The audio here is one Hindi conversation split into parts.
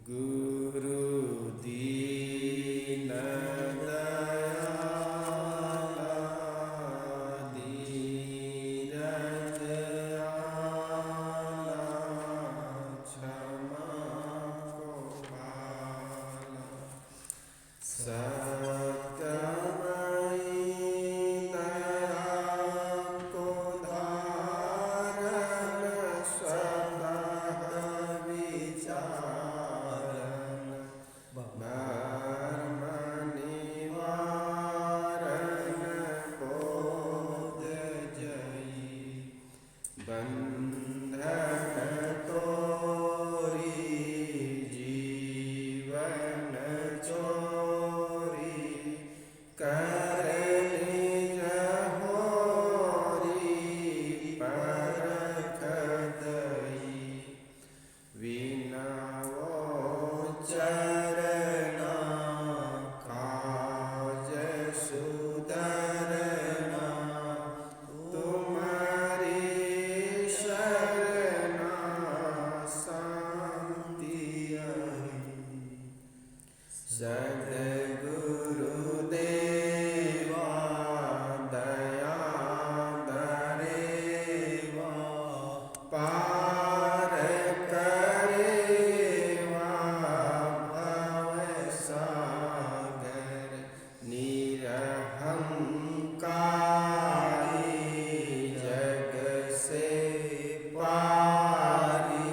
गुरुदीन दयाला धीरज आला क्षमा को पाला सत्यमयी दया को धारण स्वतः विचारण धर्म निवारण बोध जयी बंधन तोरी जीवन चोरी कर निज होरी परख दई विनवो चरना काज सुदरना तुम्हारी शरणा शांति सद्गुरुदेवा दया दरेवा पार करेवा भव सागर निरहंकारी जग से पारी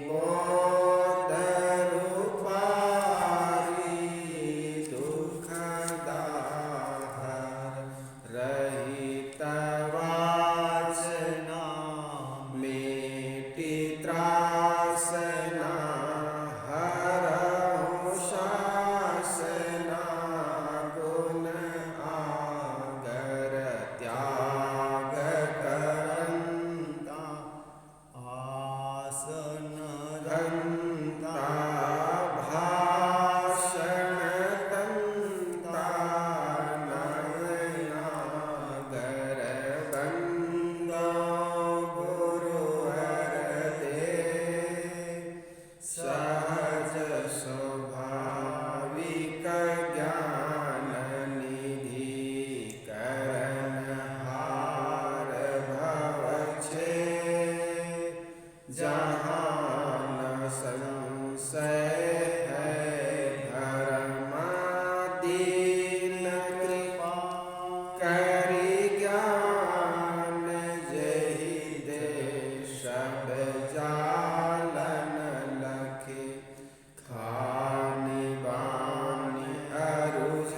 बोध रूपारी दुख दाहर रहित वासना मेटि त्रासना हरहु शासना गुण आगर त्याग करंता आसन रंता भाषण तंता नयनागर बंदो गुरुवर दे सहज स्वाभाविक ज्ञान निधि करण हार भव छे जहाँ न संशय है धर्मादीन कृपा करि ज्ञान जहि दे सब जालन लखे खानि बानि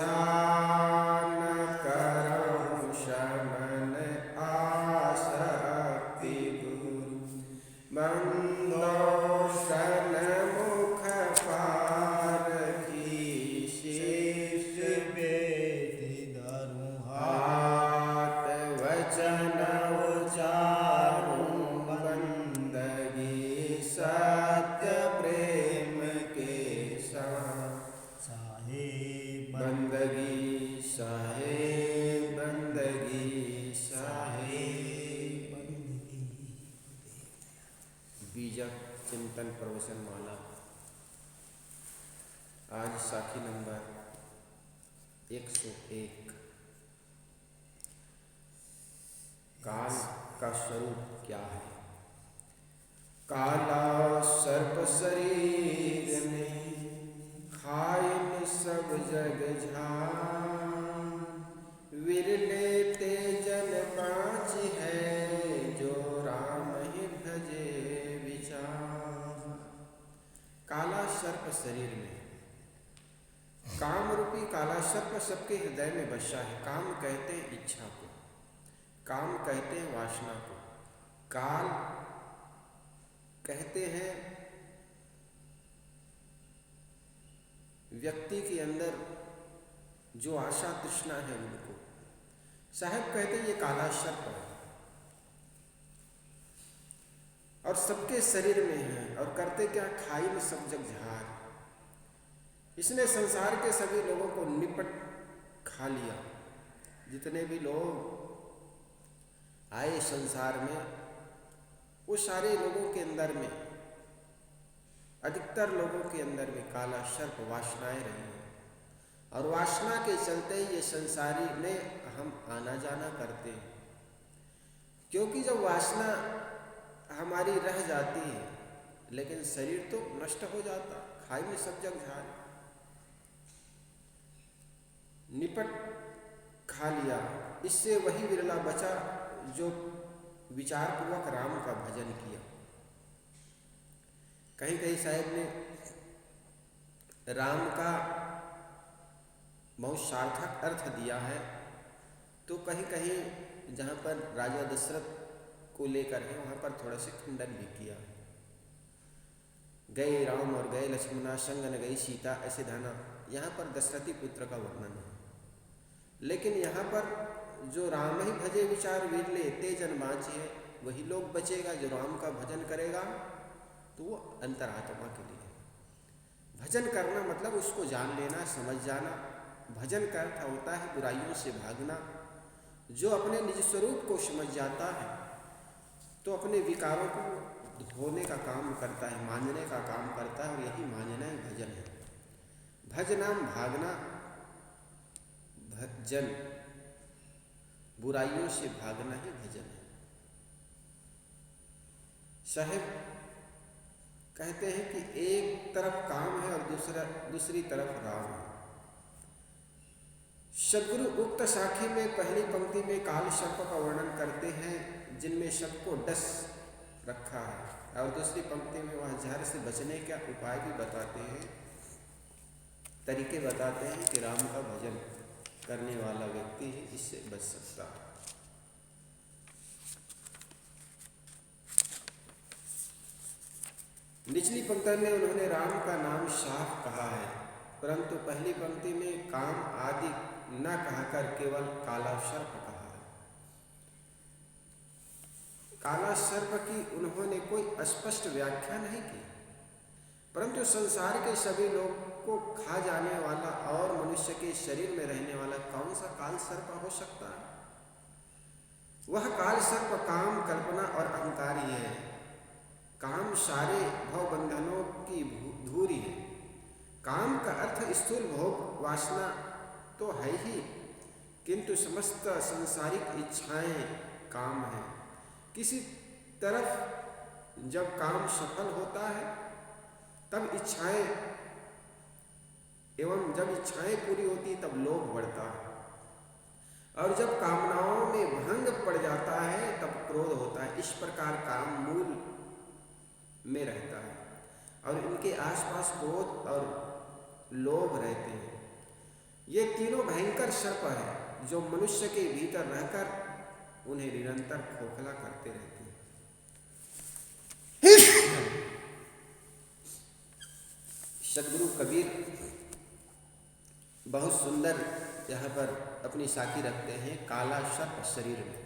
अरुझान करहु शमन आसक्ति गुरु बंदोषण मुख पारखी शीश बेति धरु हाथ वचन उचारूं बंदगी सत्य प्रेम के साथ साहेब बंदगी साहेब बंदगी साहेब बीजक चिंतन प्रवचन माला आज साखी नंबर 101 काल का स्वरूप क्या है। काला सर्प शरीर में खाइन सब जग झान विरले तेजन पाँच है जो राम ही भजे विचार। काला सर्प शरीर में काम रूपी काला सर्प सबके हृदय में बसा है। काम कहते हैं इच्छा को, काम कहते हैं वासना को, काल कहते हैं व्यक्ति के अंदर जो आशा तृष्णा है उनको। साहब कहते हैं ये काला सर्प है और सबके शरीर में है और करते क्या, खाई में सब जग झार। इसने संसार के सभी लोगों को निपट खा लिया। जितने भी लोग आए संसार में वो सारे लोगों के अंदर में अधिकतर लोगों के अंदर में काला सर्प वासनाएं रही हैं और वासना के चलते ही ये संसारी में हम आना जाना करते हैं। क्योंकि जब वासना हमारी रह जाती है लेकिन शरीर तो नष्ट हो जाता, खाई में सब जग झाड़, निपट खा लिया। इससे वही विरला बचा जो विचार पूर्वक राम का भजन किया। कहीं कहीं साहिब ने राम का बहुत सार्थक अर्थ दिया है, तो कहीं कहीं जहाँ पर राजा दशरथ को लेकर है वहाँ पर थोड़ा सा खंडन भी किया। गए राम और गए लक्ष्मणा संग न गई सीता, ऐसे धाना यहाँ पर दशरथी पुत्र का वर्णन है। लेकिन यहाँ पर जो राम ही भजे विचार वीरले ते जन बाँचे, वही लोग बचेगा जो राम का भजन करेगा, तो वो अंतरात्मा के लिए। भजन करना मतलब उसको जान लेना, समझ जाना। भजन का अर्थ होता है बुराइयों से भागना। जो अपने निज स्वरूप को समझ जाता है तो अपने विकारों को धोने का काम करता है, मांझने का काम करता है, और यही मांझना ही भजन है। भज नाम भागना, भजन बुराइयों से भागना ही भजन है। साहेब कहते हैं कि एक तरफ काम है और दूसरी तरफ राम है। सदगुरु उक्त साखी में पहली पंक्ति में काल सर्प का वर्णन करते हैं जिनमें सबको डस रखा है, और दूसरी पंक्ति में वह जहर से बचने का उपाय भी बताते हैं, तरीके बताते हैं कि राम का भजन करने वाला व्यक्ति ही इससे बच सकता है। निचली पंक्ति में उन्होंने राम का नाम साफ कहा है, परंतु पहली पंक्ति में काम आदि न कहकर केवल काला सर्प कहा है। काला सर्प की उन्होंने कोई स्पष्ट व्याख्या नहीं की, परंतु संसार के सभी लोग को खा जाने वाला और मनुष्य के शरीर में रहने वाला कौन सा काल सर्प हो सकता है? वह काल सर्प काम, कल्पना और अहंकार ही है। काम सारे भव बंधनों की धूरी है। काम का अर्थ स्थूल भोग वासना तो है ही, किंतु समस्त संसारिक इच्छाएं काम है। किसी तरफ जब काम सफल होता है तब इच्छाएं, एवं जब इच्छाएं पूरी होती तब लोभ बढ़ता है, और जब कामनाओं में भंग पड़ जाता है तब क्रोध होता है। इस प्रकार काम मूल में रहता है और इनके आसपास क्रोध और लोभ रहते हैं। ये तीनों भयंकर सर्प है जो मनुष्य के भीतर रहकर उन्हें निरंतर खोखला करते रहते हैं। सदगुरु कबीर बहुत सुंदर यहाँ पर अपनी साखी रखते हैं काला सर्प शरीर में।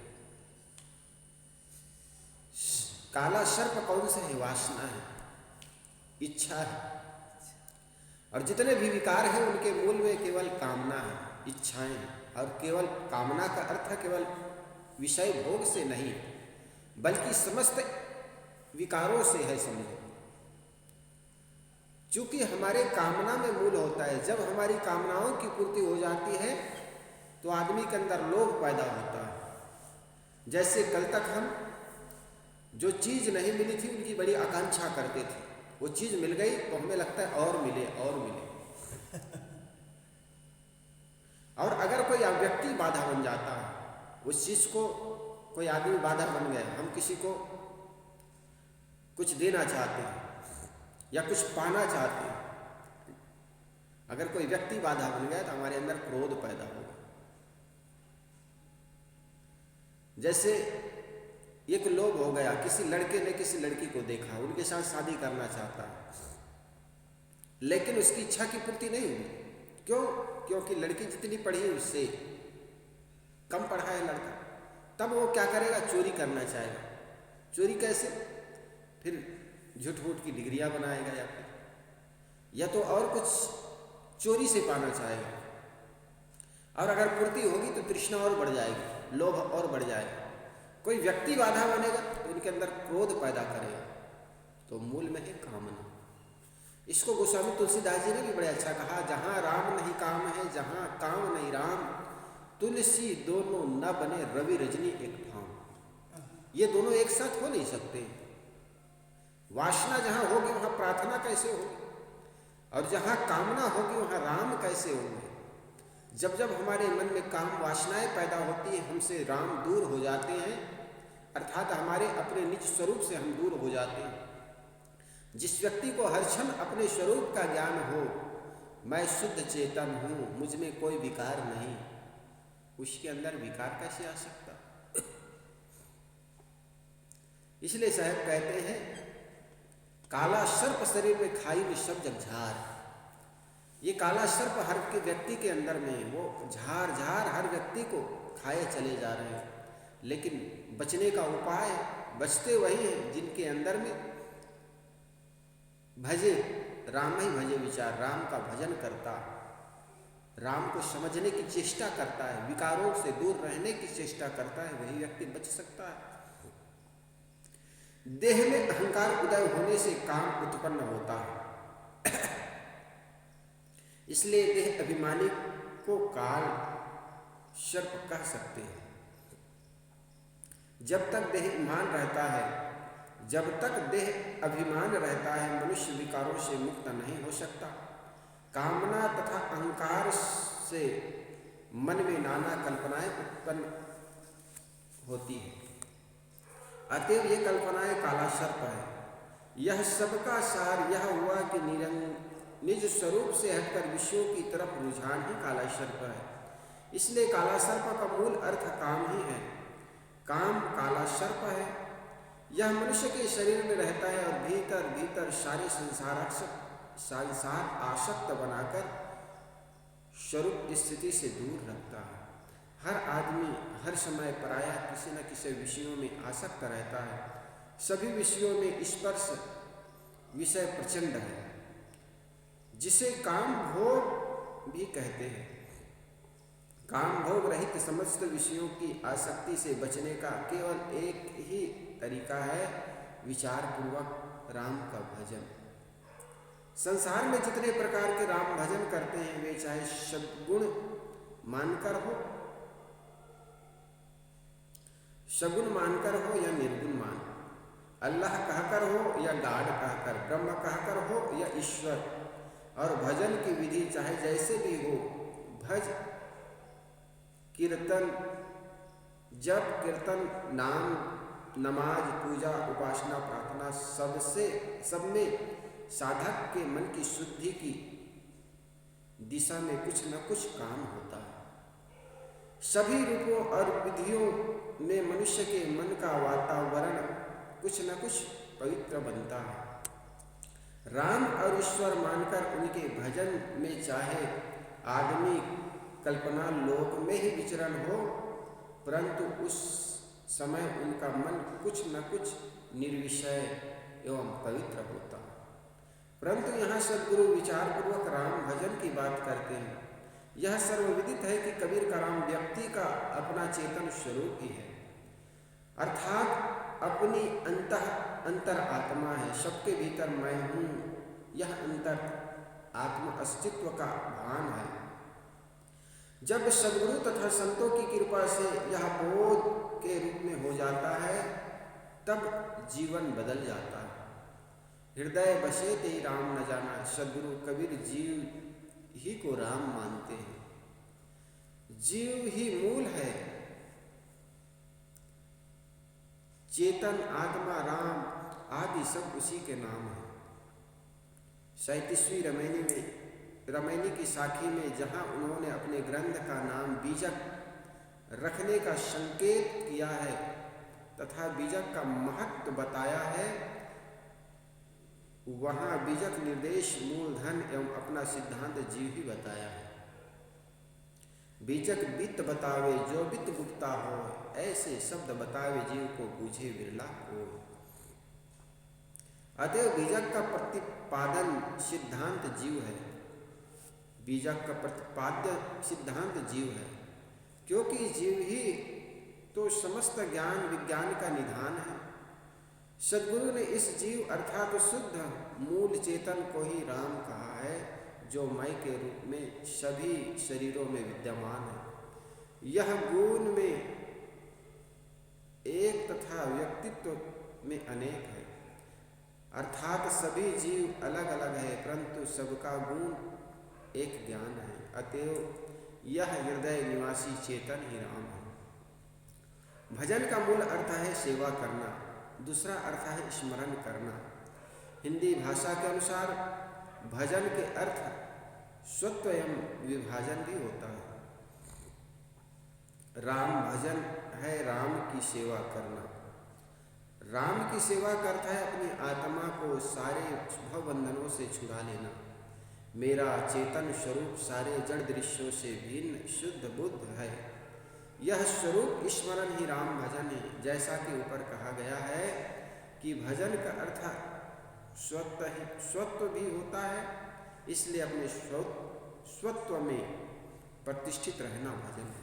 काला सर्प कौन सा है? वासना है, इच्छा है, और जितने भी विकार हैं उनके मूल में केवल कामना है, इच्छाएं हैं। और केवल कामना का अर्थ है केवल विषय भोग से नहीं, बल्कि समस्त विकारों से है। समझो, चूंकि हमारे कामना में मूल होता है। जब हमारी कामनाओं की पूर्ति हो जाती है तो आदमी के अंदर लोभ पैदा होता है। जैसे कल तक हम जो चीज नहीं मिली थी उनकी बड़ी आकांक्षा करते थे, वो चीज मिल गई तो हमें लगता है और मिले और मिले। और अगर कोई व्यक्ति बाधा बन जाता है, उस चीज को कोई आदमी बाधा बन गया, हम किसी को कुछ देना चाहते हैं या कुछ पाना चाहते हैं, अगर कोई व्यक्ति बाधा बन गया तो हमारे अंदर क्रोध पैदा होगा। जैसे एक लोभ हो गया, किसी लड़के ने किसी लड़की को देखा, उनके साथ शादी करना चाहता है, लेकिन उसकी इच्छा की पूर्ति नहीं हुई। क्यों? क्योंकि लड़की जितनी पढ़ी उससे कम पढ़ा है लड़का। तब वो क्या करेगा? चोरी करना चाहेगा। चोरी कैसे? फिर झूठ मूठ की डिग्रियां बनाएगा या तो और कुछ चोरी से पाना चाहेगा। और अगर पूर्ति होगी तो तृष्णा और बढ़ जाएगी, लोभ और बढ़ जाएगा। कोई व्यक्ति बाधा बनेगा तो उनके अंदर क्रोध पैदा करेगा। तो मूल में है कामना। इसको गोस्वामी तुलसीदास जी ने भी बड़े अच्छा कहा, जहाँ राम नहीं काम है, जहाँ काम नहीं राम, तुलसी दोनों न बने रवि रजनी एक ठाम। ये दोनों एक साथ हो नहीं सकते। वासना जहाँ होगी वहाँ प्रार्थना कैसे होगी, और जहाँ कामना होगी वहाँ राम कैसे होंगे। जब जब हमारे मन में काम वासनाएं पैदा होती हैं, हमसे राम दूर हो जाते हैं, अर्थात हमारे अपने निज स्वरूप से हम दूर हो जाते हैं। जिस व्यक्ति को हर क्षण अपने स्वरूप का ज्ञान हो, मैं शुद्ध चेतन हूँ, मुझ में कोई विकार नहीं, उसके अंदर विकार कैसे आ सकता। इसलिए साहब कहते हैं, काला सर्प शरीर में खाई में सब जग झार। ये काला सर्प हर के व्यक्ति के अंदर में, वो झार झार हर व्यक्ति को खाए चले जा रहे हैं। लेकिन बचने का उपाय, बचते वही हैं जिनके अंदर में भजे राम ही भजे विचार, राम का भजन करता, राम को समझने की चेष्टा करता है, विकारों से दूर रहने की चेष्टा करता है, वही व्यक्ति बच सकता है। देह में अहंकार उदय होने से काम उत्पन्न होता है। इसलिए देह अभिमानी को काल सर्प कह सकते हैं। जब तक देह ईमान रहता है, जब तक देह अभिमान रहता है, मनुष्य विकारों से मुक्त नहीं हो सकता। कामना तथा अहंकार से मन में नाना कल्पनाएं उत्पन्न होती है। अतएव ये कल्पनाएं काला सर्प है। यह सबका सार यह हुआ कि निज स्वरूप से हटकर विषयों की तरफ रुझान ही काला सर्प है। इसलिए काला सर्प का मूल अर्थ काम ही है। काम काला सर्प है। यह मनुष्य के शरीर में रहता है और भीतर भीतर सारे संसार आसक्त बनाकर स्वरूप स्थिति से दूर रखता है। हर आदमी हर समय प्रायः किसी न किसी विषयों में आसक्त रहता है। सभी विषयों में स्पर्श विषय प्रचंड है, जिसे काम भोग भी कहते हैं। काम भोग रहित समस्त विषयों की आसक्ति से बचने का केवल एक ही तरीका है, विचार पूर्वक राम का भजन। संसार में जितने प्रकार के राम भजन करते हैं, वे चाहे सद्गुण मानकर हो, सगुण मानकर हो या निर्गुण मान, अल्लाह कहकर हो या गाड कहकर, ब्रह्म कहकर हो या ईश्वर, और भजन की विधि चाहे जैसे भी हो, भज कीर्तन, जप कीर्तन, नाम, नमाज, पूजा, उपासना, प्रार्थना, सब में साधक के मन की शुद्धि की दिशा में कुछ न कुछ काम होता है। सभी रूपों और विधियों में मनुष्य के मन का वातावरण कुछ न कुछ पवित्र बनता है। राम और ईश्वर मानकर उनके भजन में चाहे आदमी कल्पना लोक में ही विचरण हो, परंतु उस समय उनका मन कुछ न कुछ निर्विषय एवं पवित्र होता है। परंतु यहाँ सद्गुरु विचार पूर्वक राम भजन की बात करते हैं। यह सर्वविदित है कि कबीर का राम व्यक्ति का अपना चेतन स्वरूप ही है, अर्थात अपनी अंतर आत्मा है। सबके भीतर मैं हूँ, यह अंतर आत्मा अस्तित्व का भान है। जब सद्गुरु तथा संतों की कृपा से यह बोध के रूप में हो जाता है, तब जीवन बदल जाता है। हृदय बसे ते राम न जाना। सद्गुरु कबीर जीव ही को राम मानते हैं। जीव ही मूल है, चेतन आत्मा राम आदि सब उसी के नाम है। 37वीं रमैनी की साखी में जहाँ उन्होंने अपने ग्रंथ का नाम बीजक रखने का संकेत किया है तथा बीजक का महत्व बताया है, वहाँ बीजक निर्देश मूलधन एवं अपना सिद्धांत जीव ही बताया है। बीजक वित्त बतावे जो वित्त गुप्ता हो, ऐसे शब्द बतावे जीव को बूझे विरला हो। अतएव बीजक का प्रतिपादन सिद्धांत जीव है। बीजक का प्रतिपाद्य सिद्धांत जीव है, क्योंकि जीव ही तो समस्त ज्ञान विज्ञान का निधान है। सद्गुरु ने इस जीव अर्थात शुद्ध मूल चेतन को ही राम कहा है, जो मैं के रूप में सभी शरीरों में विद्यमान है। यह गुण में एक तथा व्यक्तित्व में अनेक है, अर्थात सभी जीव अलग अलग है, परंतु सबका गुण एक ज्ञान है। अतएव यह हृदय निवासी चेतन ही राम है। भजन का मूल अर्थ है सेवा करना, दूसरा अर्थ है स्मरण करना। हिंदी भाषा के अनुसार भजन के अर्थ स्वत्व एवं विभाजन भी होता है। राम भजन है राम की सेवा करना। राम की सेवा करता है अपनी आत्मा को सारे भव बंधनों से छुड़ा लेना। मेरा चेतन स्वरूप सारे जड़ दृश्यों से भिन्न शुद्ध बुद्ध है। यह स्वरूप स्मरण ही राम भजन है। जैसा कि ऊपर कहा गया है कि भजन का अर्थ स्वत्व भी होता है, इसलिए अपने स्वत्व में प्रतिष्ठित रहना भजन है।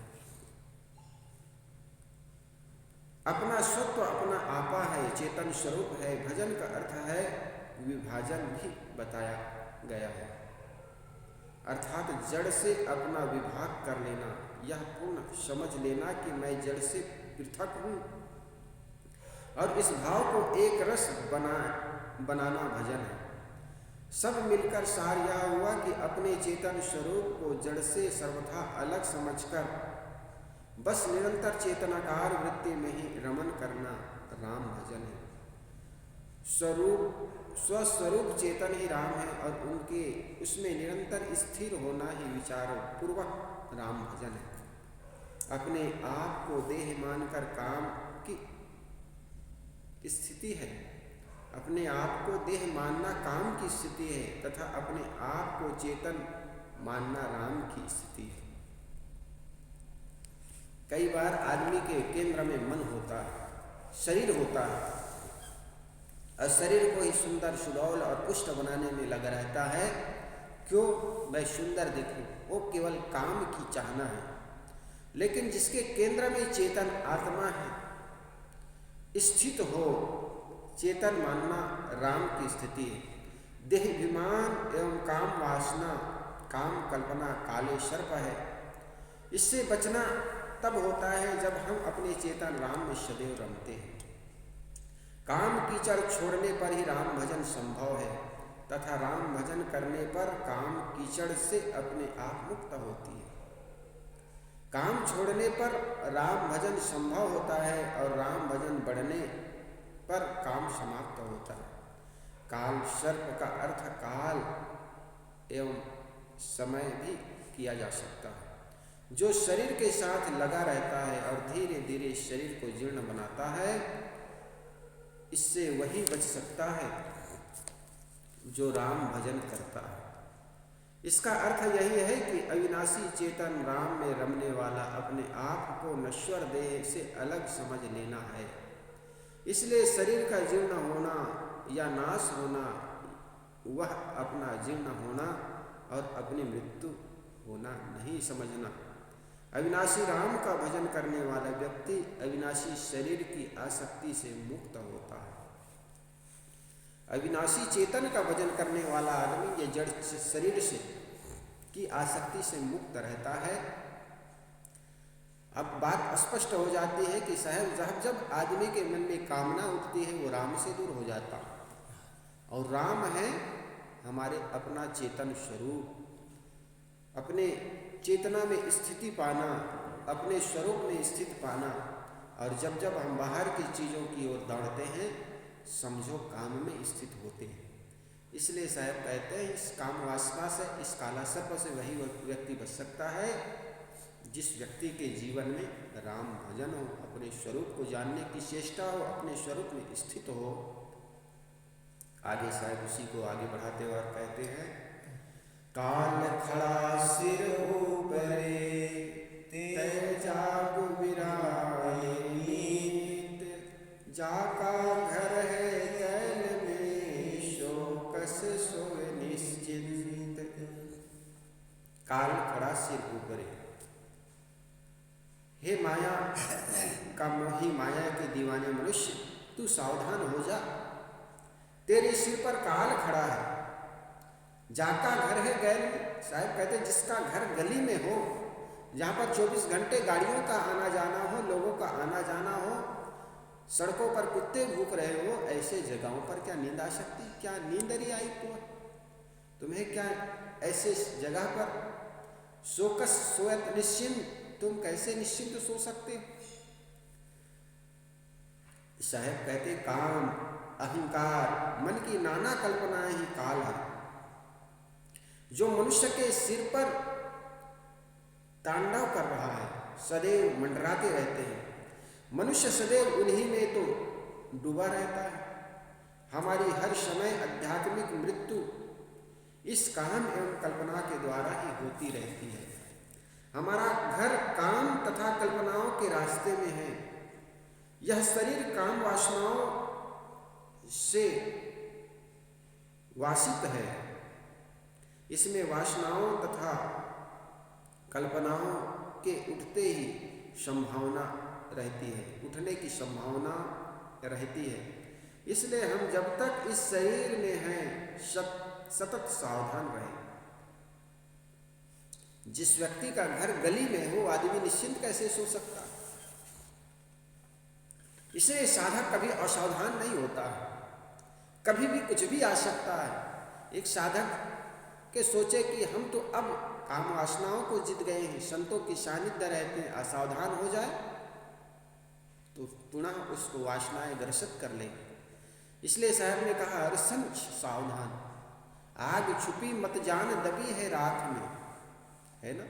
अपना स्वत्व अपना आपा है, चेतन स्वरूप है। भजन का अर्थ है विभाजन भी बताया गया है, अर्थात जड़ से अपना विभाग कर लेना। यह पूर्ण समझ लेना कि मैं जड़ से पृथक हूँ और इस भाव को एक रस बनाना भजन है। सब मिलकर सार यह हुआ कि अपने चेतन स्वरूप को जड़ से सर्वथा अलग समझकर बस निरंतर चेतनाकार वृत्ति में ही रमन करना राम भजन है। स्वस्वरूप चेतन ही राम है और उनके उसमें निरंतर स्थिर होना ही विचारों पूर्वक राम भजन है। अपने आप को देह मानकर काम की स्थिति है, अपने आप को देह मानना काम की स्थिति है तथा अपने आप को चेतन मानना राम की स्थिति है। कई बार आदमी के केंद्र में मन होता है, शरीर होता है और शरीर को ही सुंदर सुडौल और पुष्ट बनाने में लगा रहता है। क्यों? मैं सुंदर दिखूं, वो केवल काम की चाहना है। लेकिन जिसके केंद्र में चेतन आत्मा है स्थित हो, चेतन मानना राम की स्थिति है। देह अभिमान एवं काम वासना, काम कल्पना काले सर्प है। इससे बचना तब होता है जब हम अपने चेतन राम में सदैव रमते हैं। काम कीचड़ छोड़ने पर ही राम भजन संभव है तथा राम भजन करने पर काम कीचड़ से अपने आप मुक्त होती है। काम छोड़ने पर राम भजन संभव होता है और राम भजन बढ़ने पर काम समाप्त होता है। काल सर्प का अर्थ काल एवं समय भी किया जा सकता है। जो शरीर के साथ लगा रहता है और धीरे धीरे शरीर को जीर्ण बनाता है, इससे वही बच सकता है जो राम भजन करता है। इसका अर्थ यही है कि अविनाशी चेतन राम में रमने वाला अपने आप को नश्वर देह से अलग समझ लेना है। इसलिए शरीर का जीर्ण होना या नाश होना, वह अपना जीर्ण होना और अपनी मृत्यु होना नहीं समझना। अविनाशी राम का भजन करने वाला व्यक्ति अविनाशी शरीर की आसक्ति से मुक्त होता है। अविनाशी चेतन का भजन करने वाला आदमी ये जड़ शरीर से की आसक्ति से मुक्त रहता है। अब बात स्पष्ट हो जाती है कि साहब जब आदमी के मन में कामना उठती है वो राम से दूर हो जाता, और राम है हमारे अपना चेतन स्वरूप। अपने चेतना में स्थिति पाना, अपने स्वरूप में स्थित पाना। और जब हम बाहर की चीज़ों की ओर दौड़ते हैं, समझो काम में स्थित होते हैं। इसलिए साहब कहते हैं इस काम वासना से, इस काला सर्प से वही व्यक्ति बच सकता है जिस व्यक्ति के जीवन में राम भजन हो, अपने स्वरूप को जानने की चेष्टा हो, अपने स्वरूप में स्थित हो। आगे साहब उसी को आगे बढ़ाते हुए कहते हैं, काल खड़ा सिर ऊपरे तय जाग विराए नीत, जाका घर है कैल में शोकस सोए निश्चिंत। काल खड़ा सिर ऊपरे। हे माया का मोही, माया के दीवाने मनुष्य, तू सावधान हो जा, तेरे सिर पर काल खड़ा है। जाका घर है गैल में। साहब कहते जिसका घर गली में हो, जहाँ पर 24 घंटे गाड़ियों का आना जाना हो, लोगों का आना जाना हो, सड़कों पर कुत्ते भूख रहे हो, ऐसे जगहों पर क्या नींद आ सकती? क्या नींद नहीं आई तुम्हें? क्या ऐसे जगह पर सोकस सोयत निश्चिंत, तुम कैसे निश्चिंत सो सकते? साहब कहते काम, अहंकार, मन की नाना कल्पनाएं ही काल है, जो मनुष्य के सिर पर तांडव कर रहा है, सदैव मंडराते रहते हैं। मनुष्य सदैव उन्हीं में तो डूबा रहता है। हमारी हर समय आध्यात्मिक मृत्यु इस काम एवं कल्पना के द्वारा ही होती रहती है। हमारा घर काम तथा कल्पनाओं के रास्ते में है। यह शरीर काम वासनाओं से वासित है। इसमें वासनाओं तथा कल्पनाओं के उठते ही संभावना रहती है, उठने की संभावना रहती है। इसलिए हम जब तक इस शरीर में हैं सतत सावधान रहें। जिस व्यक्ति का घर गली में हो, आदमी निश्चिंत कैसे सो सकता? इसलिए साधक कभी असावधान नहीं होता है। कभी भी कुछ भी आ सकता है। एक साधक के सोचे कि हम तो अब काम वासनाओं को जीत गए हैं, संतों की सानिध्य रहते हैं, असावधान हो जाए तो पुनः उसको वासनाएं ग्रसित कर लेंगे। इसलिए साहब ने कहा हर संग सावधान, आग छुपी मत जान दबी है रात में, है ना।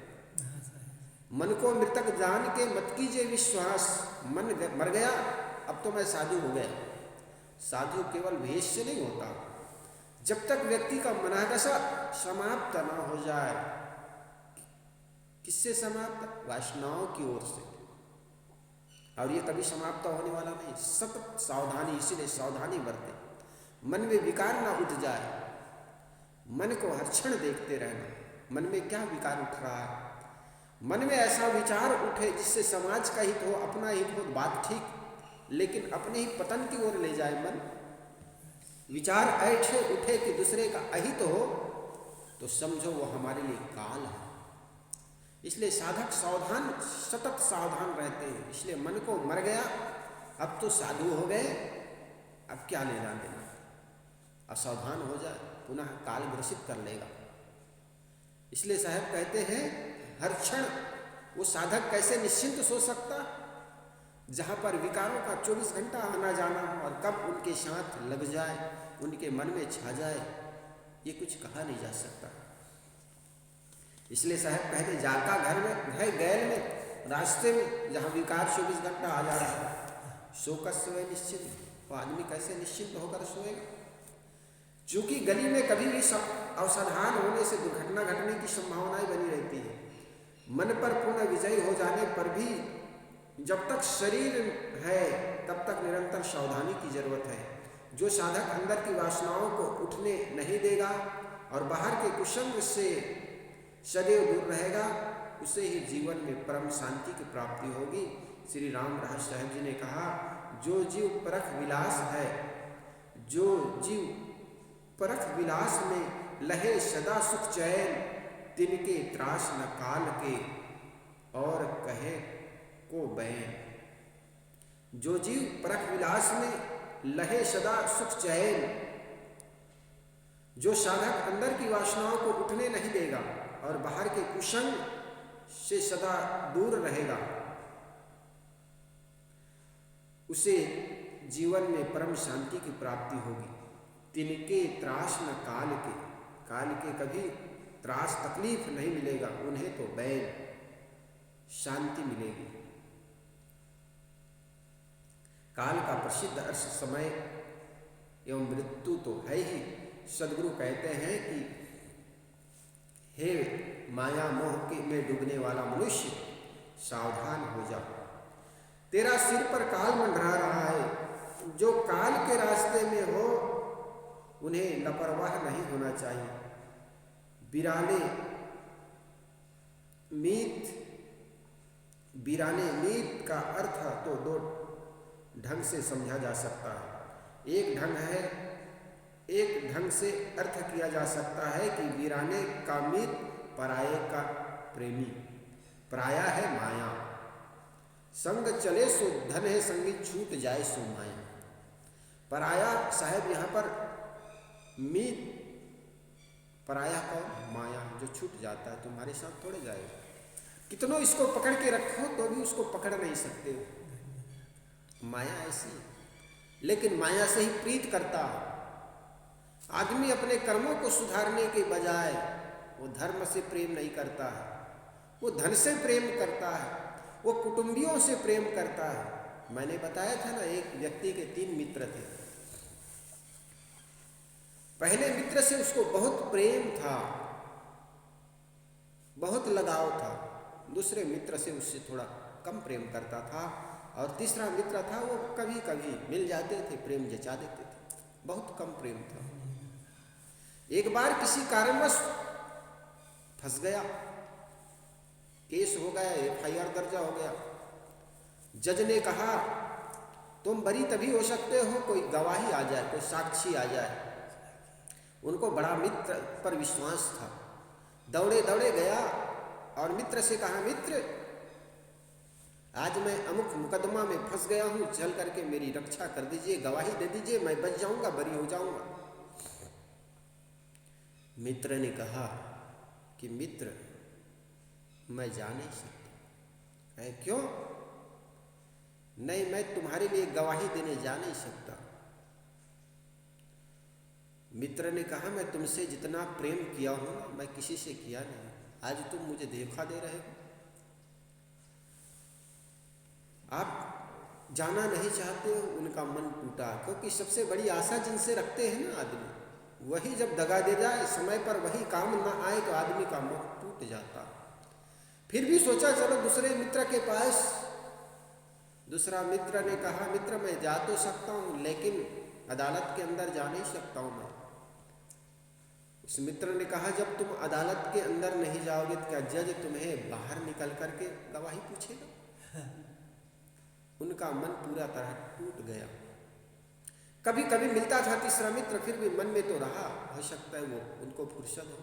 मन को मृतक जान के मत कीजिए विश्वास, मन मर गया अब तो मैं साधु हो गया। साधु केवल भेष से नहीं होता, जब तक व्यक्ति का मनोदशा समाप्त न हो जाए। किससे समाप्त? वासनाओं की ओर से। और ये कभी समाप्त होने वाला नहीं। सतत सावधानी, इसीलिए सावधानी बरते। मन में विकार ना उठ जाए, मन को हर क्षण देखते रहना, मन में क्या विकार उठ रहा है। मन में ऐसा विचार उठे जिससे समाज का हित हो, अपना हित हो, बात ठीक, लेकिन अपने ही पतन की ओर ले जाए मन। विचार ऐसे उठे कि दूसरे का अहित हो, तो समझो वो हमारे लिए काल है। इसलिए साधक सावधान, सतत सावधान रहते हैं। इसलिए मन को मर गया, अब तो साधु हो गए, अब क्या लेना देना। असावधान हो जाए पुनः काल ग्रसित कर लेगा। इसलिए साहब कहते हैं हर क्षण वो साधक कैसे निश्चिंत सो सकता, जहाँ पर विकारों का 24 घंटा आना जाना हो, और कब उनके साथ लग जाए, उनके मन में छा जाए, ये कुछ कहा नहीं जा सकता। इसलिए साहब कहते जाका घर में है गैल में, रास्ते में जहाँ विकार 24 घंटा आ जा रहा है, सोकर सोए निश्चित। वो आदमी कैसे निश्चिंत होकर सोएगा? चूंकि गली में कभी भी असावधान होने से दुर्घटना घटने की संभावनाएं बनी रहती है। मन पर पूर्ण विजयी हो जाने पर भी जब तक शरीर है तब तक निरंतर सावधानी की जरूरत है। जो साधक अंदर की वासनाओं को उठने नहीं देगा और बाहर के कुसंग से सदैव दूर रहेगा, उसे ही जीवन में परम शांति की प्राप्ति होगी। श्री राम रहस्य साहब जी ने कहा, जो जीव परख विलास है, जो जीव परख विलास में लहे सदा सुख चैन, तिनके त्रास न काल के और कहे को बैन। जो जीव परख विलास में लहे सदा सुख चैन, जो साधक अंदर की वासनाओं को उठने नहीं देगा और बाहर के कुसंग से सदा दूर रहेगा, उसे जीवन में परम शांति की प्राप्ति होगी। तिनके त्रास न काल के, काल के कभी त्रास तकलीफ नहीं मिलेगा, उन्हें तो बैन शांति मिलेगी। काल का प्रसिद्ध अर्थ समय एवं मृत्यु तो है ही। सदगुरु कहते हैं कि हे माया मोह के में डूबने वाला मनुष्य, सावधान हो जाओ, तेरा सिर पर काल मंडरा रहा है। जो काल के रास्ते में हो उन्हें लापरवाह नहीं होना चाहिए। बिराने मीत का अर्थ तो दो ढंग से समझा जा सकता है। एक ढंग से अर्थ किया जा सकता है कि वीराने का मित, पराये का प्रेमी, पराया है माया। संग चले सो धन है, संगी छूट जाए सो माया। पराया साहब यहाँ पर मित, पराया कौन? माया, जो छूट जाता है, तुम्हारे साथ थोड़े जाएगा। कितनों इसको पकड़ के रखो तो भी उसको पकड़ नहीं सकते हो। माया ऐसी, लेकिन माया से ही प्रीत करता है आदमी। अपने कर्मों को सुधारने के बजाय वो धर्म से प्रेम नहीं करता है, वो धन से प्रेम करता है, वो कुटुंबियों से प्रेम करता है। मैंने बताया था ना, एक व्यक्ति के 3 मित्र थे। पहले मित्र से उसको बहुत प्रेम था, बहुत लगाव था। दूसरे मित्र से उससे थोड़ा कम प्रेम करता था, और तीसरा मित्र था, वो कभी कभी मिल जाते थे, प्रेम जचा देते थे, बहुत कम प्रेम था। एक बार किसी कारणवश फंस गया, केस हो गया, FIR दर्ज हो गया। जज ने कहा तुम बरी तभी हो सकते हो कोई गवाही आ जाए, कोई साक्षी आ जाए। उनको बड़ा मित्र पर विश्वास था। दौड़े दौड़े गया और मित्र से कहा, मित्र आज मैं अमुक मुकदमा में फंस गया हूं, चल करके मेरी रक्षा कर दीजिए, गवाही दे दीजिए, मैं बच जाऊंगा, बरी हो जाऊंगा। मित्र ने कहा कि मित्र मैं जा नहीं सकता। है क्यों? नहीं, मैं तुम्हारे लिए गवाही देने जा नहीं सकता। मित्र ने कहा मैं तुमसे जितना प्रेम किया हूं मैं किसी से किया नहीं, आज तुम मुझे धोखा दे रहे हो। आप जाना नहीं चाहते हो। उनका मन टूटा, क्योंकि सबसे बड़ी आशा जिनसे रखते हैं ना आदमी, वही जब दगा दे जाए, समय पर वही काम ना आए तो आदमी का मन टूट जाता। फिर भी सोचा चलो दूसरे मित्र के पास। दूसरा मित्र ने कहा, मित्र मैं जा तो सकता हूं, लेकिन अदालत के अंदर जा नहीं सकता हूं मैं। उस मित्र ने कहा जब तुम अदालत के अंदर नहीं जाओगे तो क्या जज तुम्हें बाहर निकल करके गवाही पूछेगा? उनका मन पूरा तरह टूट गया। कभी कभी मिलता था तीसरा मित्र, फिर भी मन में तो रहा, हो सकता है वो उनको फुर्सत हो।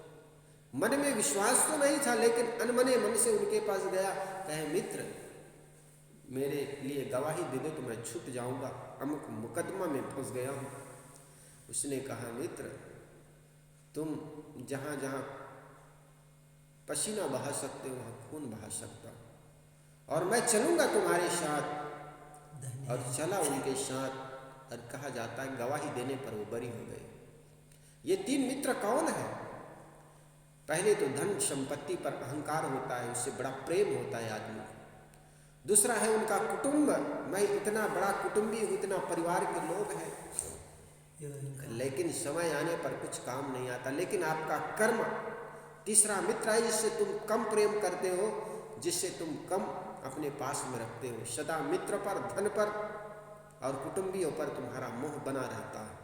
मन में विश्वास तो नहीं था, लेकिन अनमने मन से उनके पास गया, कहे मित्र मेरे लिए गवाही दे दो तो मैं छूट जाऊंगा, अमुक मुकदमा में फंस गया हूं। उसने कहा मित्र तुम जहां जहां पसीना बहा सकते हो वहां खून बहा सकता हूं, और मैं चलूंगा तुम्हारे साथ। और चला उनके साथ, और कहा जाता है गवाही देने पर वो बरी हो गए। ये 3 मित्र कौन है? पहले तो धन संपत्ति पर अहंकार होता है, उससे बड़ा प्रेम होता है आदमी। दूसरा है उनका कुटुंब, मैं इतना बड़ा कुटुंबी हूं, इतना परिवार के लोग हैं, लेकिन समय आने पर कुछ काम नहीं आता। लेकिन आपका कर्म। तीसरा मित्र है जिससे तुम कम प्रेम करते हो, जिससे तुम कम अपने पास में रखते हो। सदा मित्र पर, धन पर और कुटुंबियों पर तुम्हारा मोह बना रहता है।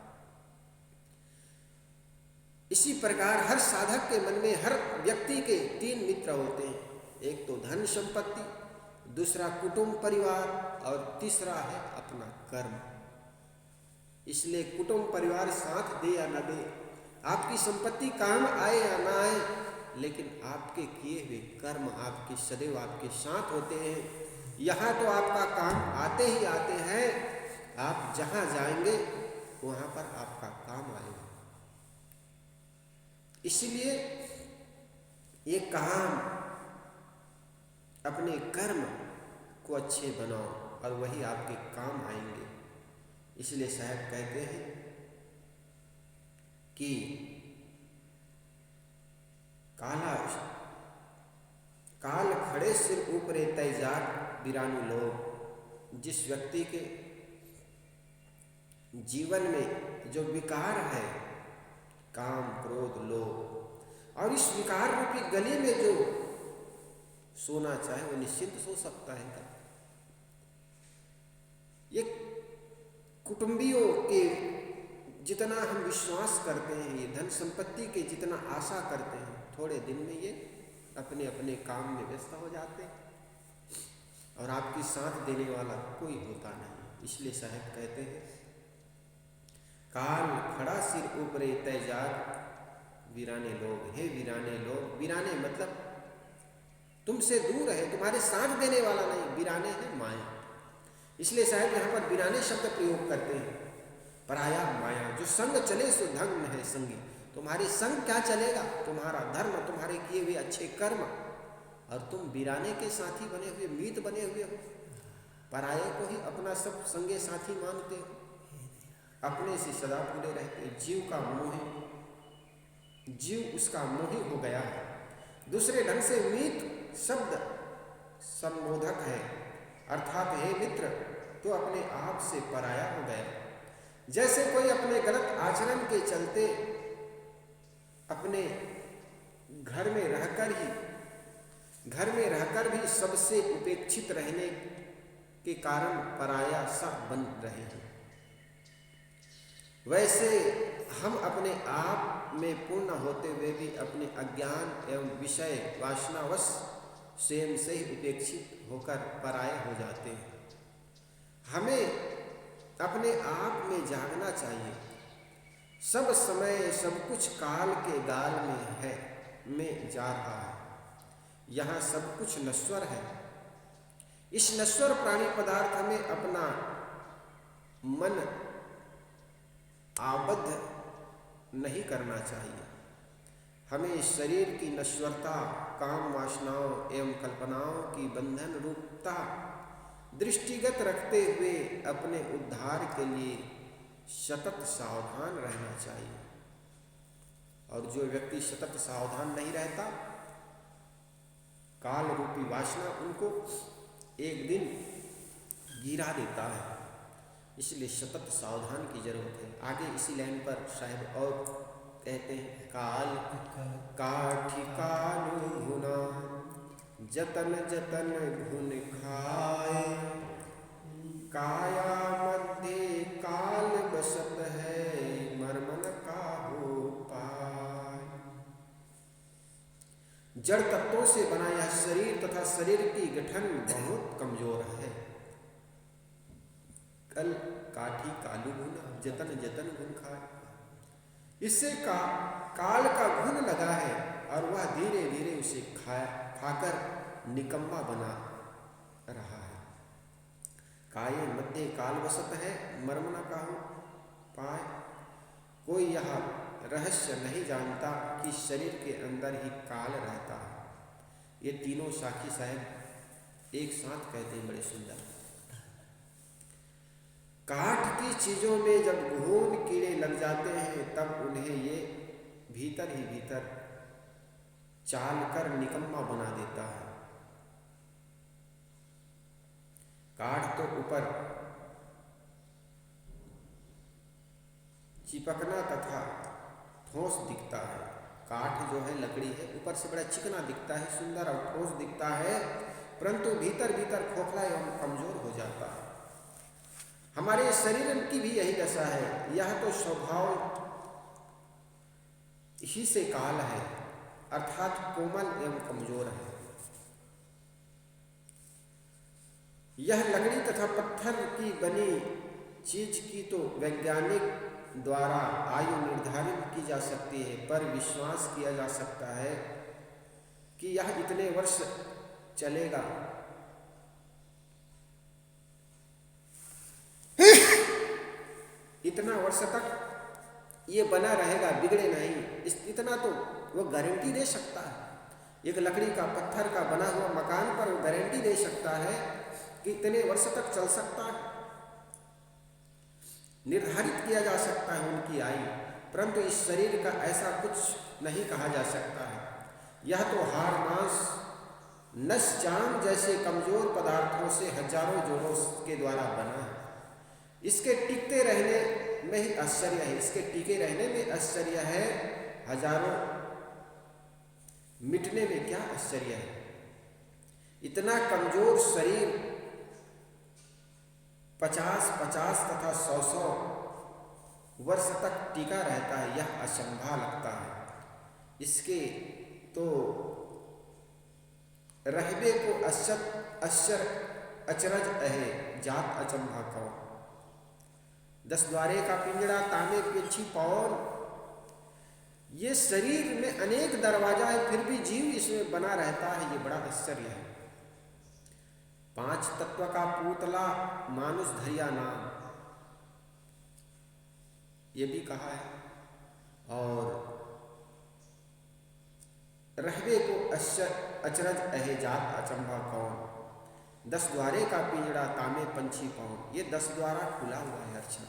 इसी प्रकार हर साधक के मन में, हर व्यक्ति के 3 मित्र होते हैं। एक तो धन संपत्ति, दूसरा कुटुंब परिवार, और तीसरा है अपना कर्म। इसलिए कुटुंब परिवार साथ दे या न दे, आपकी संपत्ति काम आए या ना आए, लेकिन आपके किए हुए कर्म आपके सदैव आपके साथ होते हैं। यहाँ तो आपका काम आते ही आते हैं, आप जहाँ जाएंगे वहाँ पर आपका काम आएगा। इसलिए ये काम अपने कर्म को अच्छे बनाओ और वही आपके काम आएंगे। इसलिए साहब कहते हैं कि काल खड़े सिर ऊपरे तैजाक बिरानु लोग। जिस व्यक्ति के जीवन में जो विकार है, काम क्रोध लोभ, और इस विकार रूपी गली में जो सोना चाहे वो निश्चिंत सो सकता है। ये कुटुंबियों के जितना हम विश्वास करते हैं, ये धन संपत्ति के जितना आशा करते हैं, थोड़े दिन में ये अपने अपने काम में व्यस्त हो जाते हैं और आपकी साथ देने वाला कोई होता नहीं। इसलिए साहिब कहते हैं, काल खड़ा सिर ऊपरे तय जाग वीराने लोग। हे वीराने लोग, वीराने मतलब तुमसे दूर है, तुम्हारे साथ देने वाला नहीं, वीराने है माया। इसलिए साहब यहाँ पर वीराने शब्द प्रयोग करते हैं। पराया माया, जो संग चले सो धर्म है संगी। तुम्हारे संग क्या चलेगा? तुम्हारा धर्म, तुम्हारे किए हुए अच्छे कर्म, और तुम वीराने के साथी बने हुए, मीत बने हुए हो। पराये को ही अपना सब संगे साथी मानते हो, अपने से सदा पूरे रहते। जीव का मोह, जीव उसका मोही हो गया है। दूसरे ढंग से मीत शब्द संबोधक है, अर्थात हे मित्र, तो अपने आप से पराया हो गया। जैसे कोई अपने गलत आचरण के चलते अपने घर में रहकर भी सबसे उपेक्षित रहने के कारण पराया सा बन रहे हैं, वैसे हम अपने आप में पूर्ण होते हुए भी अपने अज्ञान एवं विषय वासनावश स्वयं से ही उपेक्षित होकर पराये हो जाते हैं। हमें अपने आप में जागना चाहिए। सब समय सब कुछ काल के गाल में है, में जा रहा है। यहाँ सब कुछ नश्वर है। इस नश्वर प्राणी पदार्थ में अपना मन आबद्ध नहीं करना चाहिए। हमें शरीर की नश्वरता, काम वासनाओं एवं कल्पनाओं की बंधन रूपता दृष्टिगत रखते हुए अपने उद्धार के लिए सतत सावधान रहना चाहिए। और जो व्यक्ति सतत सावधान नहीं रहता, काल रूपी वासना उनको एक दिन गिरा देता है। इसलिए सतत सावधान की जरूरत है। आगे इसी लाइन पर साहब और कहते हैं, काल काठी कालू गुना जतन जतन घुन खाए, काया मध्य काल बसत है, मर्मन काहू पाए। जड़ तत्वों से बना यह शरीर तथा शरीर की गठन बहुत कमजोर है। कल काठी कालू गुना जतन जतन घुन खाए, इससे काल का घुन लगा है और वह धीरे धीरे उसे खाकर निकम्मा बना रहा है। काये मध्य काल वसत है, मर्म न काहू पाए। कोई यह रहस्य नहीं जानता कि शरीर के अंदर ही काल रहता है। ये तीनों साखी साहब एक साथ कहते हैं, बड़े सुंदर। काठ की चीजों में जब घून कीड़े लग जाते हैं, तब उन्हें ये भीतर ही भीतर चाल कर निकम्मा बना देता है। काठ तो ऊपर चिपकना तथा ठोस दिखता है। काठ जो है, लकड़ी है, ऊपर से बड़ा चिकना दिखता है, सुंदर और ठोस दिखता है, परंतु भीतर भीतर खोखला एवं कमजोर हो जाता है। हमारे शरीर की भी यही दशा है। यह तो स्वभाव ही से काल है, अर्थात कोमल एवं कमजोर है। यह लकड़ी तथा पत्थर की बनी चीज की तो वैज्ञानिक द्वारा आयु निर्धारित की जा सकती है, पर विश्वास किया जा सकता है कि यह इतने वर्ष चलेगा। इतना वर्ष तक ये बना रहेगा, बिगड़े नहीं, इतना तो वो गारंटी दे सकता है। एक लकड़ी का, पत्थर का बना हुआ मकान पर वो गारंटी दे सकता है कि इतने वर्ष तक चल सकता है। निर्धारित किया जा सकता है उनकी आयु, परंतु इस शरीर का ऐसा कुछ नहीं कहा जा सकता है। यह तो हाड़ मांस नस चाम जैसे कमजोर पदार्थों से हजारों जोड़ों के द्वारा बना है। इसके टिकते रहने में ही आश्चर्य है, इसके टिके रहने में आश्चर्य है, हजारों मिटने में क्या आश्चर्य है। इतना कमजोर शरीर 50-50 तथा 100-100 वर्ष तक टिका रहता है, यह असंभव लगता है। इसके तो रहबे को अचरज है, जात अचंभा कहो। 10 द्वारे का पिंजड़ा तांबे पंछी पौन। ये शरीर में अनेक दरवाजा है, फिर भी जीव इसमें बना रहता है, ये बड़ा आश्चर्य है। 5 तत्व का पुतला मानुष धरिया नाम, ये भी कहा है। और रहबे को अचरज अहे जात अचंभा कौन। 10 द्वारे का पिंजड़ा तांबे पंछी पौन, ये 10 द्वारा खुला हुआ है हर क्षण।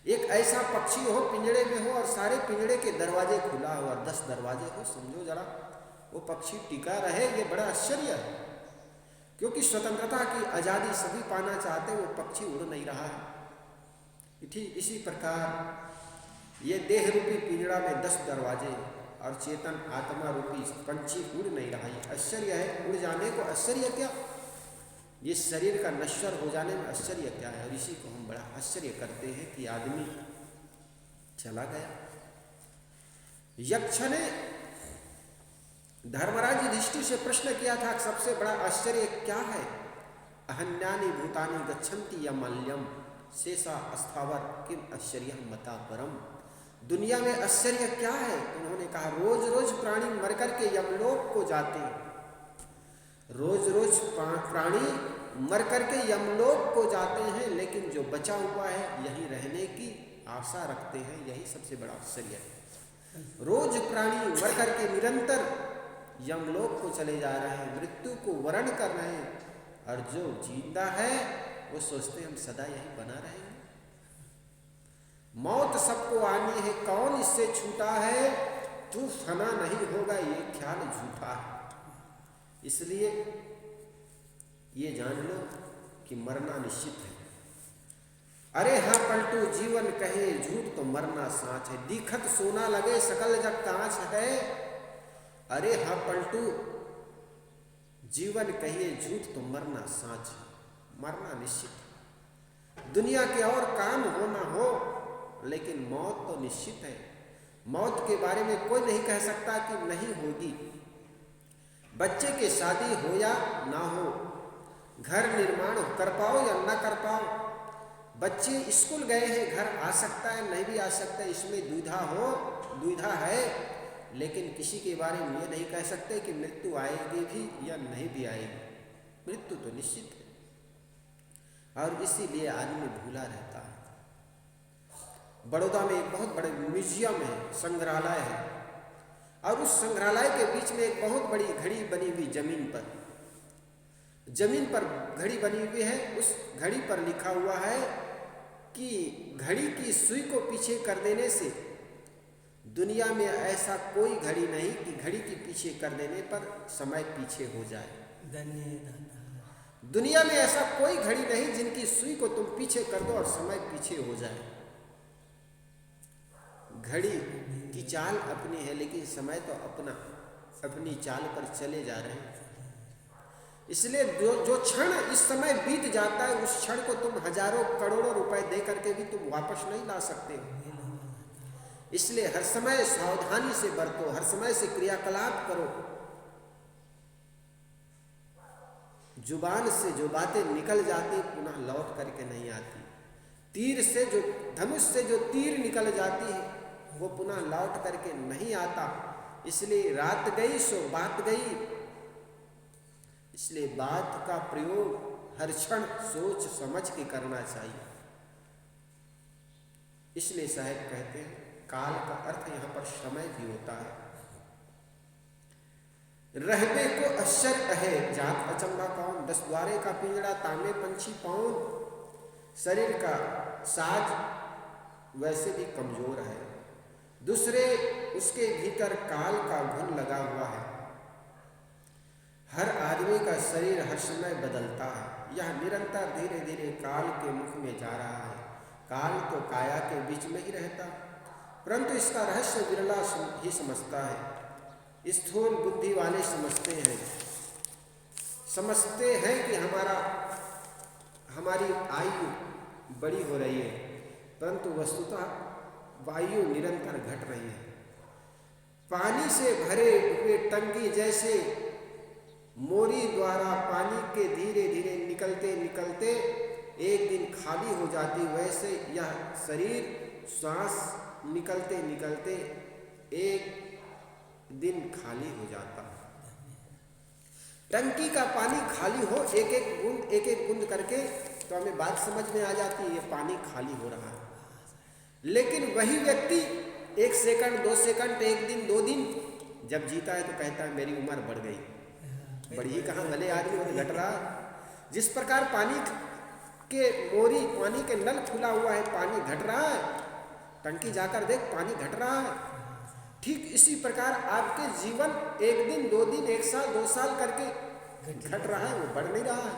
एक ऐसा पक्षी हो पिंजड़े में हो और सारे पिंजड़े के दरवाजे खुला हो और 10 दरवाजे हो, समझो जरा वो पक्षी टिका रहे, ये बड़ा आश्चर्य है। क्योंकि स्वतंत्रता की आज़ादी सभी पाना चाहते, वो पक्षी उड़ नहीं रहा है। ठीक इसी प्रकार ये देह रूपी पिंजड़ा में 10 दरवाजे और चेतन आत्मा रूपी पंछी उड़ नहीं रहा, ये आश्चर्य है। उड़ जाने को आश्चर्य क्या, ये शरीर का नश्वर हो जाने में आश्चर्य क्या है। और इसी को हम बड़ा आश्चर्य करते हैं कि आदमी चला गया। यक्ष ने धर्मराज युधिष्ठिर से प्रश्न किया था, सबसे बड़ा आश्चर्य क्या है। अहन्यानि भूतानि गच्छन्ति यमल्यम शेषा अस्थावर किम आश्चर्य मता परम। दुनिया में आश्चर्य क्या है। उन्होंने कहा रोज रोज प्राणी मर करके यमलोक को जाते हैं, रोज रोज प्राणी मर करके यमलोक को जाते हैं, लेकिन जो बचा हुआ है यहीं रहने की आशा रखते हैं, यही सबसे बड़ा आश्चर्य है। रोज प्राणी मर करके निरंतर यमलोक को चले जा रहे हैं, मृत्यु को वरण कर रहे हैं, और जो जिंदा है वो सोचते हैं हम सदा यही बना रहेंगे। मौत सबको आनी है, कौन इससे छूटा है, तू फना नहीं होगा, ये ख्याल झूठा है। इसलिए ये जान लो कि मरना निश्चित है। अरे हाँ पलटू जीवन कहे झूठ तो मरना साँच है, दिखत सोना लगे सकल जग कांच है। अरे हाँ पलटू जीवन कहिए झूठ तो मरना साँच है, मरना निश्चित है। दुनिया के और काम हो ना हो, लेकिन मौत तो निश्चित है। मौत के बारे में कोई नहीं कह सकता कि नहीं होगी। बच्चे की शादी हो या ना हो, घर निर्माण कर पाओ या ना कर पाओ, बच्चे स्कूल गए हैं, घर आ सकता है नहीं भी आ सकता है, इसमें दुविधा है। लेकिन किसी के बारे में ये नहीं कह सकते कि मृत्यु आएगी भी या नहीं भी आएगी। मृत्यु तो निश्चित है, और इसीलिए आदमी भूला रहता है। बड़ौदा में एक बहुत बड़े म्यूजियम है, संग्रहालय है, और उस संग्रहालय के बीच में एक बहुत बड़ी घड़ी बनी हुई जमीन पर घड़ी बनी हुई है। उस घड़ी पर लिखा हुआ है कि घड़ी की सुई को पीछे कर देने से दुनिया में ऐसा कोई घड़ी नहीं कि घड़ी के पीछे कर देने पर समय पीछे हो जाए। दुनिया में ऐसा कोई घड़ी नहीं जिनकी सुई को तुम पीछे कर दो और समय पीछे हो जाए। घड़ी की चाल अपनी है, लेकिन समय तो अपनी चाल पर चले जा रहे हैं। इसलिए जो क्षण इस समय बीत जाता है, उस क्षण को तुम हजारों करोड़ों रुपए दे करके भी तुम वापस नहीं ला सकते हो। इसलिए हर समय सावधानी से बरतो, हर समय से क्रियाकलाप करो। जुबान से जो बातें निकल जाती पुनः लौट करके नहीं आती। धनुष से जो तीर निकल जाती है वो पुनः लौट करके नहीं आता। इसलिए रात गई सो बात गई। इसलिए बात का प्रयोग हर क्षण सोच समझ के करना चाहिए। इसलिए साहब कहते हैं काल का अर्थ यहाँ पर समय भी होता है। रहबे को आश्चर्य है जात अचंबा कौन। 10 द्वारे का पिंजड़ा तांबे पंछी पौन। शरीर का साज वैसे भी कमजोर है। दूसरे उसके भीतर काल का घुन लगा हुआ है। हर आदमी का शरीर हर समय बदलता है। यह निरंतर धीरे धीरे काल के मुख में जा रहा है। काल तो काया के बीच में ही रहता, परंतु इसका रहस्य विरला ही समझता है। स्थूल बुद्धि वाले समझते हैं कि हमारी आयु बड़ी हो रही है, परंतु वस्तुतः वायु निरंतर घट रही है। पानी से भरे हुए टंकी जैसे मोरी द्वारा पानी के धीरे धीरे निकलते निकलते एक दिन खाली हो जाती, वैसे यह शरीर श्वास निकलते निकलते एक दिन खाली हो जाता। टंकी का पानी खाली हो एक एक बूंद करके तो हमें बात समझ में आ जाती है, ये पानी खाली हो रहा है। लेकिन वही व्यक्ति 1 सेकंड 2 सेकंड 1 दिन 2 दिन जब जीता है तो कहता है मेरी उम्र बढ़ गई। बढ़ी कहाँ, भले आदमी वो घट रहा है। जिस प्रकार पानी के मोरी, पानी के नल खुला हुआ है, पानी घट रहा है, टंकी जाकर देख पानी घट रहा है। ठीक इसी प्रकार आपके जीवन 1 दिन 2 दिन 1 साल 2 साल करके घट रहा है, वो बढ़ नहीं रहा है।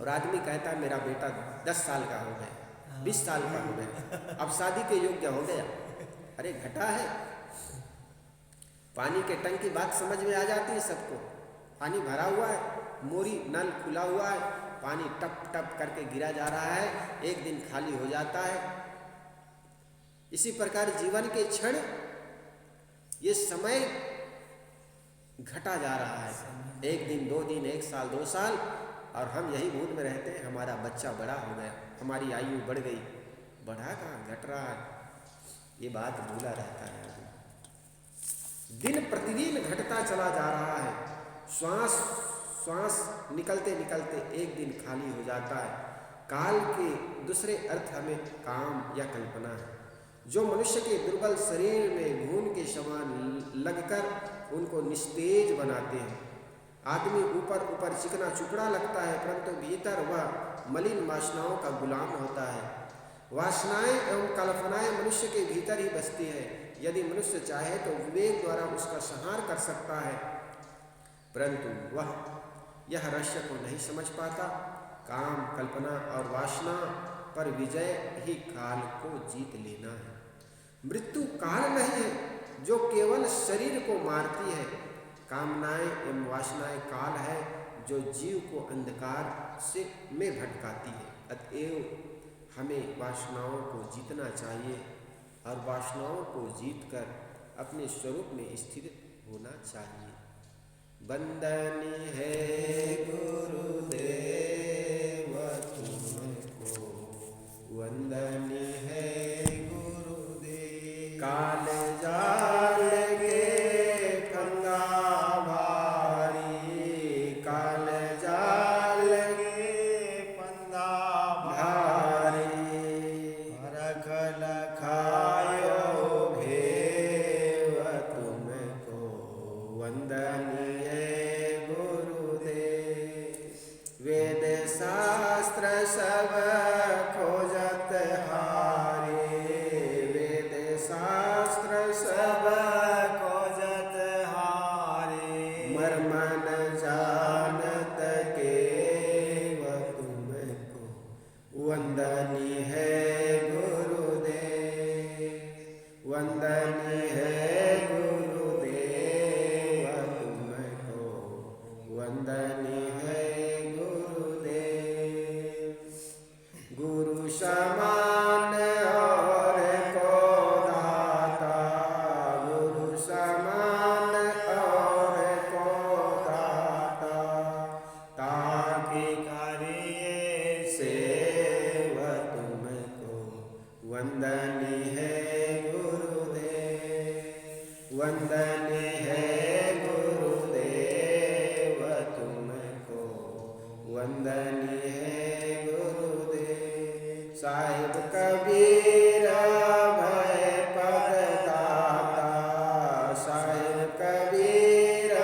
और आदमी कहता है मेरा बेटा 10 साल का हो गया, 20 साल का हो गया, अब शादी के योग्य हो गया। अरे घटा है। पानी के टंकी बात समझ में आ जाती है सबको। पानी भरा हुआ है, मोरी नल खुला हुआ है, पानी टप टप करके गिरा जा रहा है, एक दिन खाली हो जाता है। इसी प्रकार जीवन के क्षण, ये समय घटा जा रहा है, 1 दिन 2 दिन 1 साल 2 साल, और हम यही भूल में रहते हैं हमारा बच्चा बड़ा हो गया, हमारी आयु बढ़ गई। बढ़ा कहाँ, घट रहा है, ये बात भूला रहता है। दिन प्रतिदिन घटता चला जा रहा है। श्वास श्वास निकलते निकलते एक दिन खाली हो जाता है। काल के दूसरे अर्थ हमें काम या कल्पना है, जो मनुष्य के दुर्बल शरीर में घून के समान लगकर उनको निस्तेज बनाते हैं। आदमी ऊपर ऊपर चिकना चुपड़ा लगता है, परंतु भीतर वह मलिन वासनाओं का गुलाम होता है। वासनाएं एवं कल्पनाएं मनुष्य के भीतर ही बसती है। यदि मनुष्य चाहे तो विवेक द्वारा उसका संहार कर सकता है, परंतु वह यह रहस्य को नहीं समझ पाता। काम, कल्पना और वासना पर विजय ही काल को जीत लेना है। मृत्यु काल नहीं है जो केवल शरीर को मारती है, कामनाएं एवं वासनाएं काल है जो जीव को अंधकार से में भटकाती है। अतएव हमें वासनाओं को जीतना चाहिए और वासनाओं को जीतकर अपने स्वरूप में स्थिर होना चाहिए। वंदनीय है गुरुदेव तुमको, वंदनीय है गुरुदेव। काल जाल के फंगा भारी, काल जाल के फंगा भारी, रख लखायो भेव तुमको, वंदनीय वेद शास्त्र सब खोजत हारे, वेद शास्त्र सब खोजत हारे, मर्मन जानत केव तुमको, वंदनीय है गुरुदेव, वंदनीय है गुरुदेव तुमको, वंदनीय है गुरु समान और को दाता, गुरु समान और को दाता, ताकि करिए सेव तुमको, वंदनीय है गुरुदेव, वंदनीय है गुरुदेव तुमको, वंदनीय है साहिब कबीर भय पद दाता, साहिब कबीर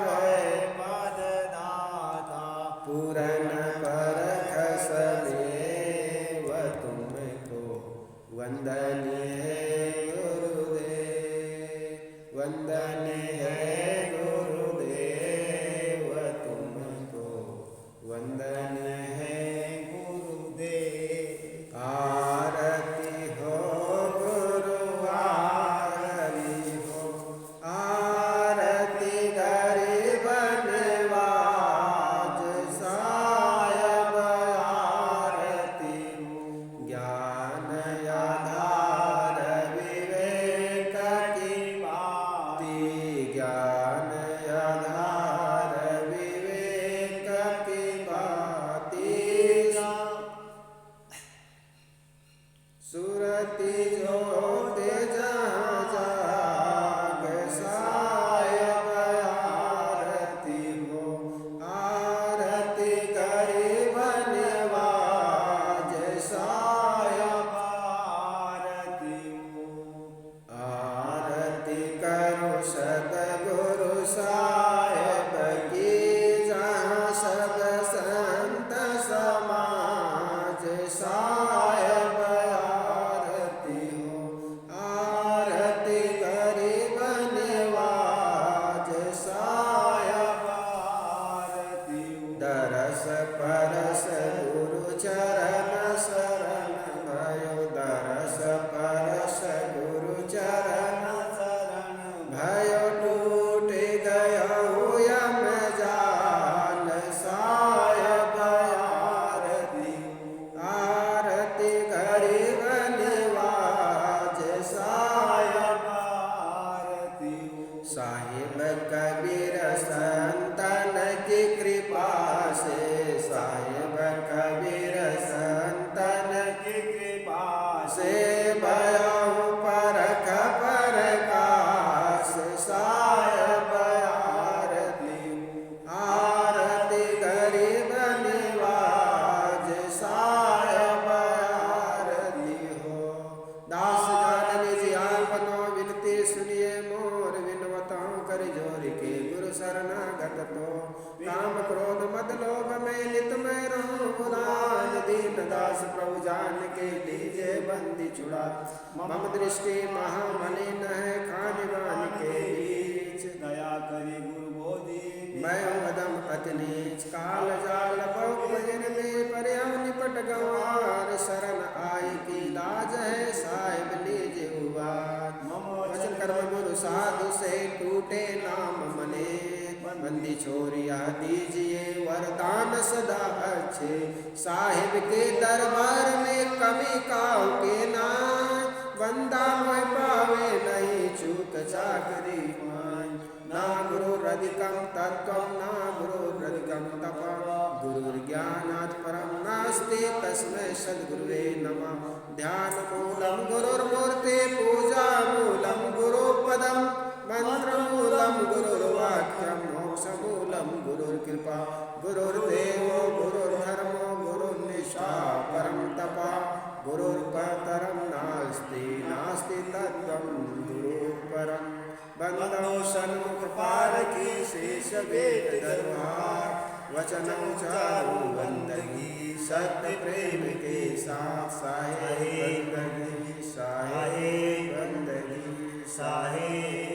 भय पद दाता, पूरन परख सदैव तुमको, वंदनीय है गुरुदेव, वंदनीय है गुरुदेव तुमको, वंदनीय है आरती हो गुरु आरती हो, आरती गरीब नवाज साहिब आरती हो, ज्ञान आधार विवेक की बाती, ज्ञान आधार विवेक की बाती, सतगुरु साहेब की, जहाँ सब संत समाज साहेब आरती हो, आरती गरीब निवाज साहेब आरती हो। दरस परस गुरु चरण शरण भयो, दरस परस गुरु चरण शरण भयो, टूट गयो यम जाल साहेब आरती, आरती गरीब निवाज साहेब आरती। साहिब कबीर संतन की कृपा से, साहिब कबीर संतन की कृपा से भयउ परख परकाश साहेब आरती, आरती गरीब निवाज साहेब आरती हो। दास जान निज आपनो विनती सुनिए मोर, विनवताओं कर जोर के गुरु शरणागत तो। काम क्रोध मद लोभ में नित मैं रहूं उदान, दीन दास प्रभु जान के लीजे बंदी छुड़ा। मम दृष्टि महामलिन है खानिवान के बीच, दया करी गुरु बोधि मैं अदम अति नीच। काल जाल बहु में पर्यव निपट गंवार, शरण आय की लाज है साहिब लीजे उबार। वचन कर्म गुरु साधु से टूटे नाम मने, बंदी छोरिया दीजिए वरदान सदा अच्छे। साहिब के दरबार में कमी काहू के नाय, बंदा मोह पावे नहीं चूक चाकरी पाय। ना गुरु अधिकम तत्वम ना गुरु अधिकम तपः, गुरुर्ज्ञानात् परम नास्ति तस्मै सद्गुरुवे नमः। ध्यान मूलम गुरुर्मूर्ति, पूजा मूलम गुरुपदम, मंत्र मूलम गुरुर्वाक्यम, मोक्ष मूलम गुरुर्कृपा। गुरुर्देवो गुरुर्धर्मो गुरुर्निष्ठा परम तपः, गुरुर्परम नास्ति नास्ति तत्त्वं गुरुपरम। बंदो सन्मुख पार की शेष वेद दरबार, वचनों चारु बंदगी सत्य प्रेम के साथ। साहे बंदगी साहे बंदगी साहे